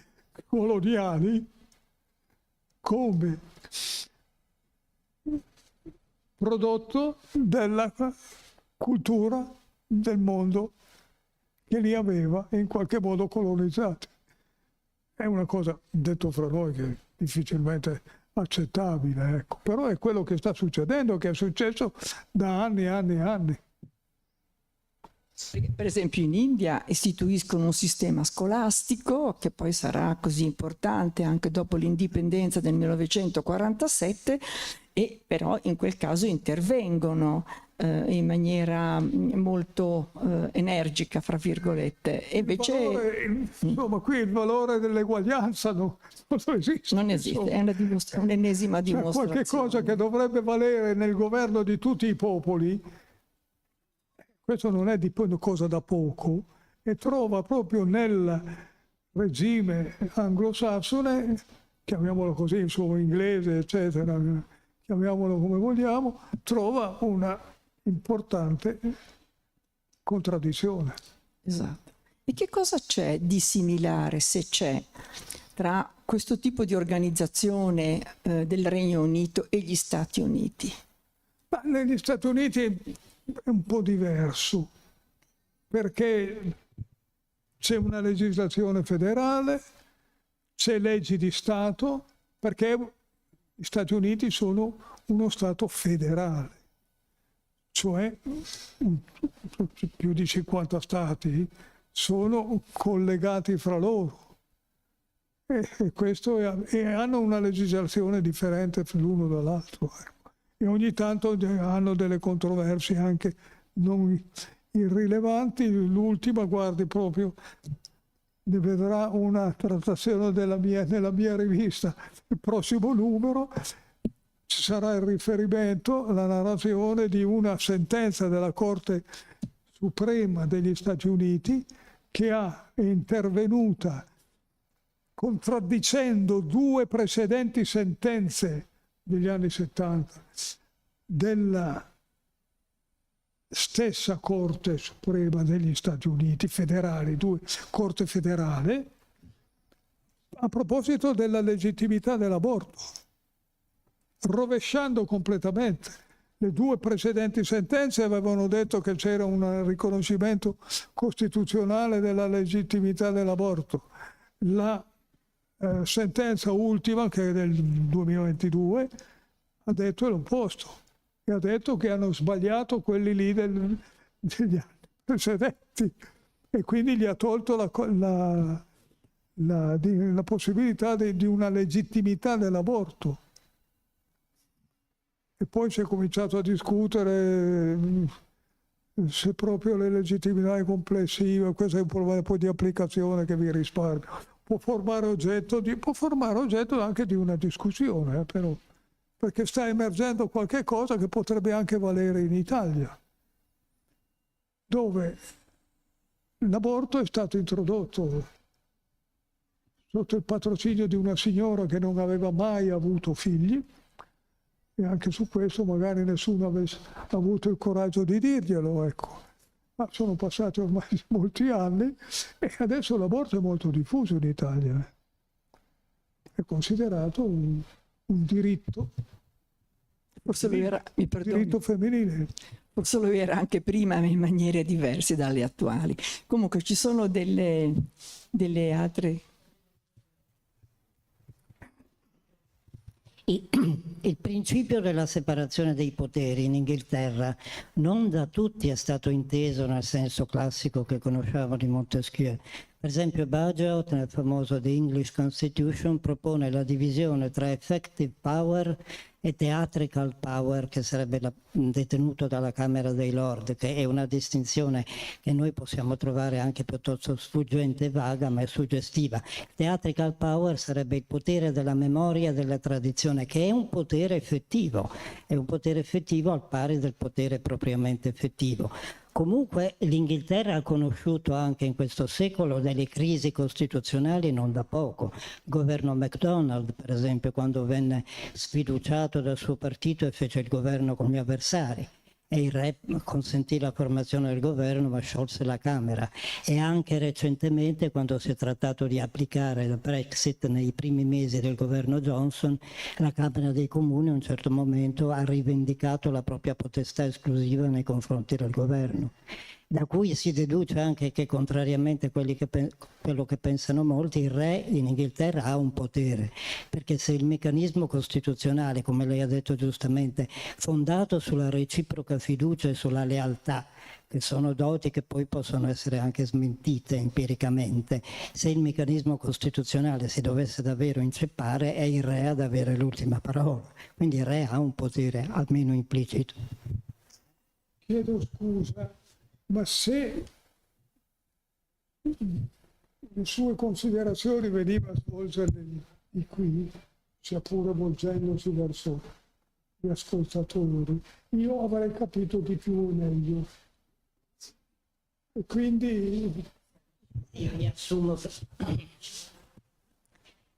coloniali come prodotto della cultura del mondo che li aveva in qualche modo colonizzati. È una cosa, detto fra noi, che è difficilmente accettabile, ecco. Però è quello che sta succedendo, che è successo da anni e anni e anni. Per esempio in India istituiscono un sistema scolastico che poi sarà così importante anche dopo l'indipendenza del 1947 e però in quel caso intervengono in maniera molto energica, fra virgolette. E invece insomma, qui il valore dell'eguaglianza non esiste. Non esiste, è un'ennesima dimostrazione. Qualche cosa che dovrebbe valere nel governo di tutti i popoli, questo non è cosa da poco, e trova proprio nel regime anglosassone, chiamiamolo così, insomma inglese, eccetera, chiamiamolo come vogliamo, trova una importante contraddizione. Esatto. E che cosa c'è di similare, se c'è, tra questo tipo di organizzazione del Regno Unito e gli Stati Uniti? Ma negli Stati Uniti è un po' diverso, perché c'è una legislazione federale, c'è leggi di Stato, perché gli Stati Uniti sono uno Stato federale, cioè più di 50 Stati sono collegati fra loro e hanno una legislazione differente l'uno dall'altro. E ogni tanto hanno delle controversie anche non irrilevanti. L'ultima, guardi, proprio ne vedrà una trattazione nella mia rivista. Il prossimo numero ci sarà il riferimento, la narrazione di una sentenza della Corte Suprema degli Stati Uniti che è intervenuta contraddicendo 2 precedenti sentenze degli anni 70 della stessa Corte Suprema degli Stati Uniti, federali, Corte federale, a proposito della legittimità dell'aborto, rovesciando completamente. Le due precedenti sentenze avevano detto che c'era un riconoscimento costituzionale della legittimità dell'aborto. La sentenza ultima, che è del 2022, ha detto l'opposto, e ha detto che hanno sbagliato quelli lì degli anni precedenti, e quindi gli ha tolto la possibilità di una legittimità dell'aborto. E poi si è cominciato a discutere se proprio le legittimità è complessiva, questo è un problema poi di applicazione che vi risparmio. Può formare oggetto anche di una discussione, però, perché sta emergendo qualche cosa che potrebbe anche valere in Italia, dove l'aborto è stato introdotto sotto il patrocinio di una signora che non aveva mai avuto figli, e anche su questo magari nessuno avesse avuto il coraggio di dirglielo, ecco. Ma sono passati ormai molti anni e adesso l'aborto è molto diffuso in Italia. È considerato un diritto, Forse lo era, mi perdoni, diritto femminile. forse lo era anche prima in maniere diverse dalle attuali. Comunque ci sono delle altre... Il principio della separazione dei poteri in Inghilterra non da tutti è stato inteso nel senso classico che conosciamo di Montesquieu. Per esempio Bagehot, nel famoso The English Constitution, propone la divisione tra effective power e theatrical power, che sarebbe detenuto dalla Camera dei Lord, che è una distinzione che noi possiamo trovare anche piuttosto sfuggente e vaga, ma è suggestiva. Theatrical power sarebbe il potere della memoria e della tradizione, che è un potere effettivo al pari del potere propriamente effettivo. Comunque l'Inghilterra ha conosciuto anche in questo secolo delle crisi costituzionali non da poco. Il governo MacDonald, per esempio, quando venne sfiduciato dal suo partito e fece il governo con gli avversari, e il re consentì la formazione del governo ma sciolse la Camera. E anche recentemente, quando si è trattato di applicare il Brexit nei primi mesi del governo Johnson, la Camera dei Comuni a un certo momento ha rivendicato la propria potestà esclusiva nei confronti del governo. Da cui si deduce anche che, contrariamente a quello che pensano molti, il re in Inghilterra ha un potere, perché se il meccanismo costituzionale, come lei ha detto giustamente, fondato sulla reciproca fiducia e sulla lealtà, che sono doti che poi possono essere anche smentite empiricamente, se il meccanismo costituzionale si dovesse davvero inceppare, è il re ad avere l'ultima parola. Quindi il re ha un potere, almeno implicito. Chiedo scusa, ma se le sue considerazioni veniva a svolgerle di qui, sia pure volgendosi verso gli ascoltatori, io avrei capito di più e meglio. E quindi Io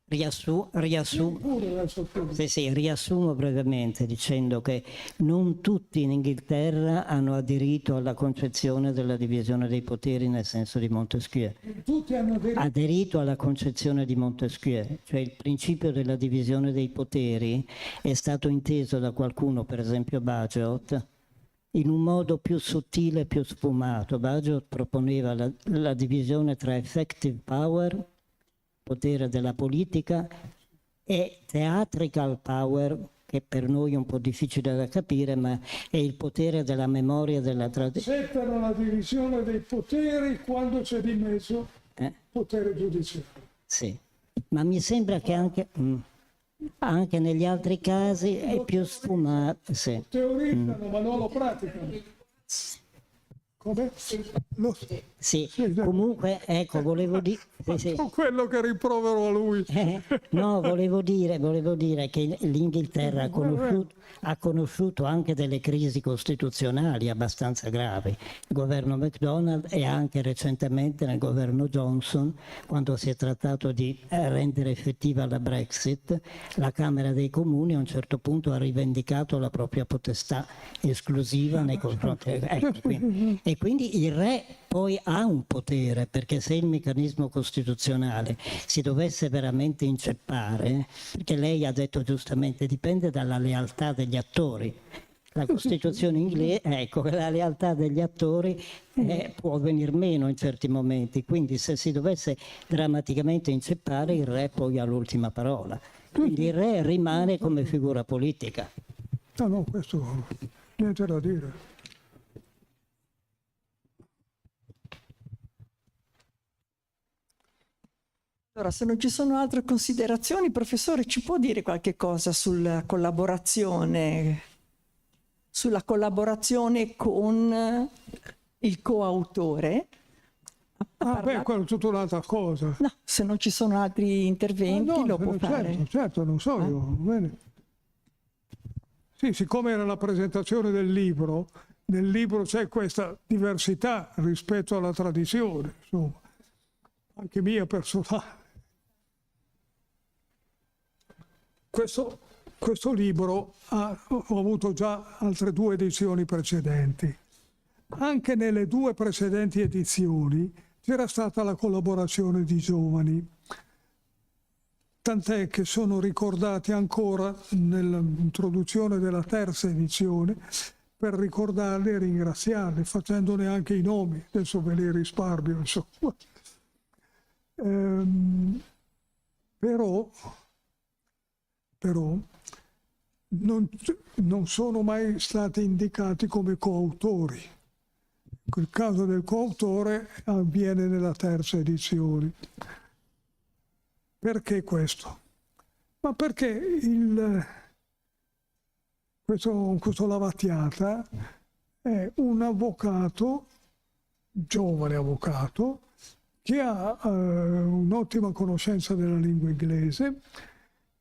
riassumo brevemente dicendo che non tutti in Inghilterra hanno aderito alla concezione della divisione dei poteri nel senso di Montesquieu. tutti hanno Aderito alla concezione di Montesquieu, cioè il principio della divisione dei poteri è stato inteso da qualcuno, per esempio Bagehot, in un modo più sottile e più sfumato. Bagehot proponeva la divisione tra effective power, potere della politica, e theatrical power, che per noi è un po' difficile da capire, ma è il potere della memoria e della tradizione. accettano la divisione dei poteri quando c'è di mezzo potere giudiziario. Sì, ma mi sembra che anche negli altri casi è più sfumato. Sì. Teorizzano ma non lo praticano. Come? Sì, comunque, ecco, volevo dire... Quello che rimprovero a lui. No, volevo dire che l'Inghilterra ha conosciuto anche delle crisi costituzionali abbastanza gravi. Il governo McDonald e anche recentemente nel governo Johnson, quando si è trattato di rendere effettiva la Brexit, la Camera dei Comuni a un certo punto ha rivendicato la propria potestà esclusiva nei confronti. E quindi il re poi ha un potere, perché se il meccanismo costituzionale si dovesse veramente inceppare, perché lei ha detto giustamente, dipende dalla lealtà degli attori. La Costituzione inglese, ecco, la lealtà degli attori può venir meno in certi momenti, quindi se si dovesse drammaticamente inceppare, il re poi ha l'ultima parola. Quindi il re rimane come figura politica. No, questo niente da dire. Allora, se non ci sono altre considerazioni, professore, ci può dire qualche cosa sulla collaborazione con il coautore? Quello è tutta un'altra cosa. No, se non ci sono altri interventi lo può fare. Certo, non so io. Bene. Sì, siccome era la presentazione del libro, nel libro c'è questa diversità rispetto alla tradizione, insomma, anche mia personale. Questo libro ho avuto già altre 2 edizioni precedenti. Anche nelle 2 precedenti edizioni c'era stata la collaborazione di giovani, tant'è che sono ricordati ancora nell'introduzione della terza edizione per ricordarli e ringraziarli, facendone anche i nomi, adesso ve li risparmio, insomma. Però non sono mai stati indicati come coautori. Il caso del coautore avviene nella terza edizione. Perché questo? Ma perché questo Lavatiata è un avvocato, giovane avvocato, che ha un'ottima conoscenza della lingua inglese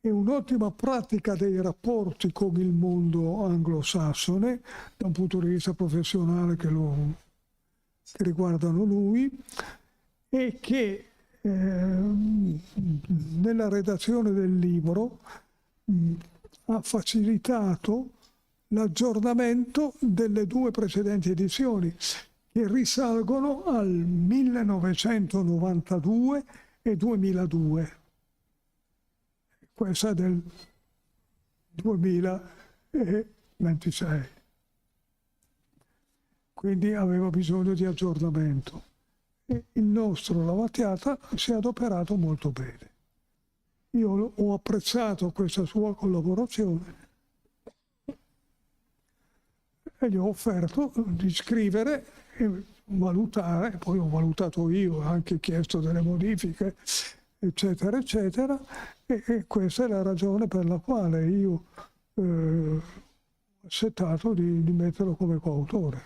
e un'ottima pratica dei rapporti con il mondo anglosassone da un punto di vista professionale che riguardano lui, e che nella redazione del libro ha facilitato l'aggiornamento delle 2 precedenti edizioni, che risalgono al 1992 e 2002. Questa è del 2026. Quindi aveva bisogno di aggiornamento. E il nostro Lavatiata si è adoperato molto bene. Io ho apprezzato questa sua collaborazione e gli ho offerto di scrivere e valutare, poi ho valutato io, ho anche chiesto delle modifiche, eccetera, eccetera, e questa è la ragione per la quale io ho accettato di metterlo come coautore.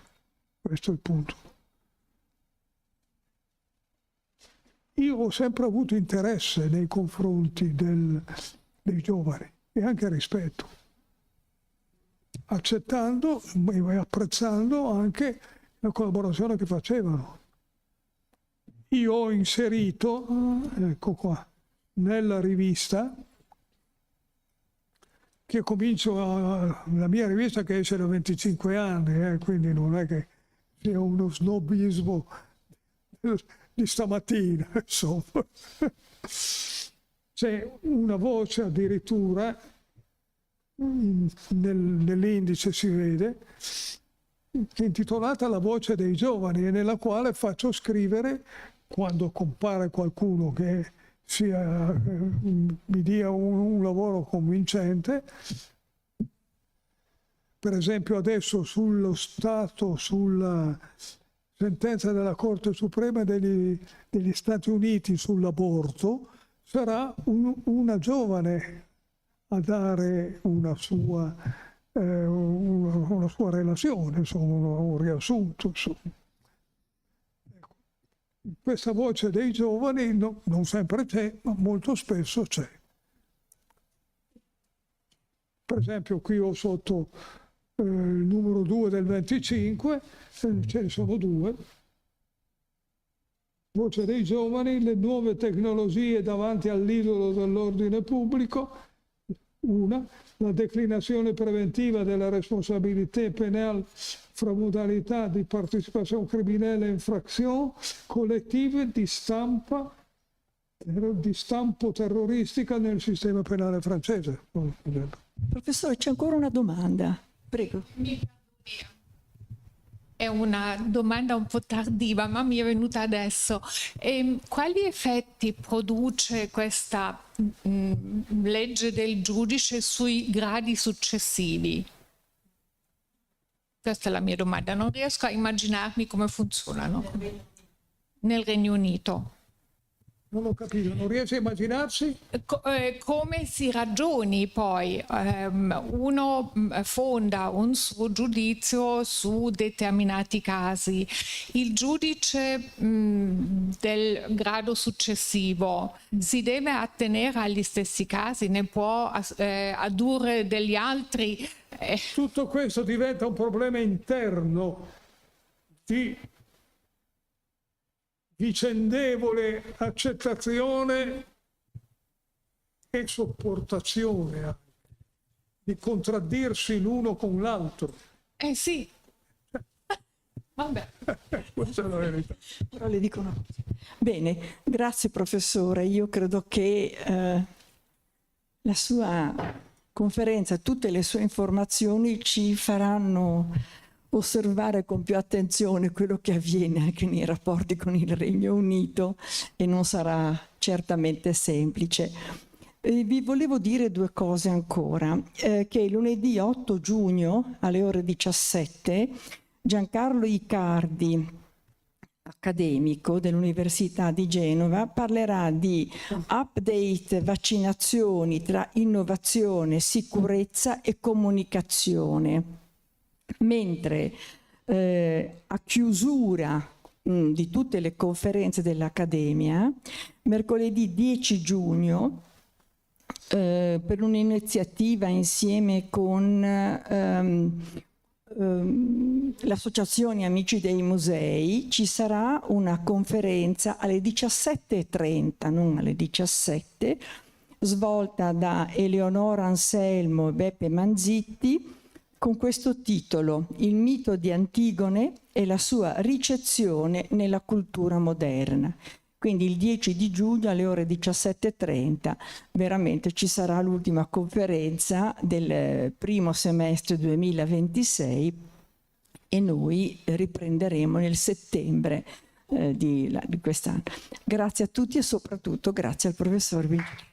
Questo è il punto. Io ho sempre avuto interesse nei confronti dei giovani e anche rispetto, accettando e apprezzando anche la collaborazione che facevano. Io ho inserito, ecco qua, nella rivista, che la mia rivista che esce da 25 anni, quindi non è che sia uno snobismo di stamattina, insomma. C'è una voce addirittura, nell'indice si vede, che è intitolata La voce dei giovani, e nella quale faccio scrivere, quando compare qualcuno che mi dia un lavoro convincente. Per esempio adesso sulla sentenza della Corte Suprema degli Stati Uniti sull'aborto, sarà una giovane a dare una sua relazione, insomma, un riassunto. Insomma. questa voce dei giovani non sempre c'è, ma molto spesso c'è. Per esempio qui ho sotto il numero 2 del 25, ce ne sono due. Voce dei giovani, le nuove tecnologie davanti all'idolo dell'ordine pubblico. Una, la declinazione preventiva della responsabilità penale fra modalità di partecipazione criminale e infrazione collettive di stampo terroristica nel sistema penale francese. Professore, c'è ancora una domanda. Prego. È una domanda un po' tardiva, ma mi è venuta adesso. Quali effetti produce questa legge del giudice sui gradi successivi? Questa è la mia domanda. Non riesco a immaginarmi come funzionano nel Regno Unito. Non ho capito, non riesce a immaginarsi? Come si ragioni poi? Uno fonda un suo giudizio su determinati casi. Il giudice del grado successivo si deve attenere agli stessi casi? Ne può addurre degli altri? Tutto questo diventa un problema interno di vicendevole accettazione e sopportazione anche, di contraddirsi l'uno con l'altro. Sì. Vabbè. Questa è la verità. Però le dico una cosa. Bene, grazie professore. Io credo che la sua conferenza, tutte le sue informazioni ci faranno osservare con più attenzione quello che avviene anche nei rapporti con il Regno Unito e non sarà certamente semplice. Vi volevo dire due cose ancora, che lunedì 8 giugno alle ore 17 Giancarlo Icardi, accademico dell'Università di Genova, parlerà di update vaccinazioni tra innovazione, sicurezza e comunicazione. Mentre a chiusura di tutte le conferenze dell'Accademia, mercoledì 10 giugno, per un'iniziativa insieme con l'Associazione Amici dei Musei, ci sarà una conferenza alle 17:30, non alle 17, svolta da Eleonora Anselmo e Beppe Manzitti, con questo titolo: Il mito di Antigone e la sua ricezione nella cultura moderna. Quindi il 10 di giugno alle ore 17:30 veramente ci sarà l'ultima conferenza del primo semestre 2026 e noi riprenderemo nel settembre di quest'anno. Grazie a tutti e soprattutto grazie al professor Vincenti.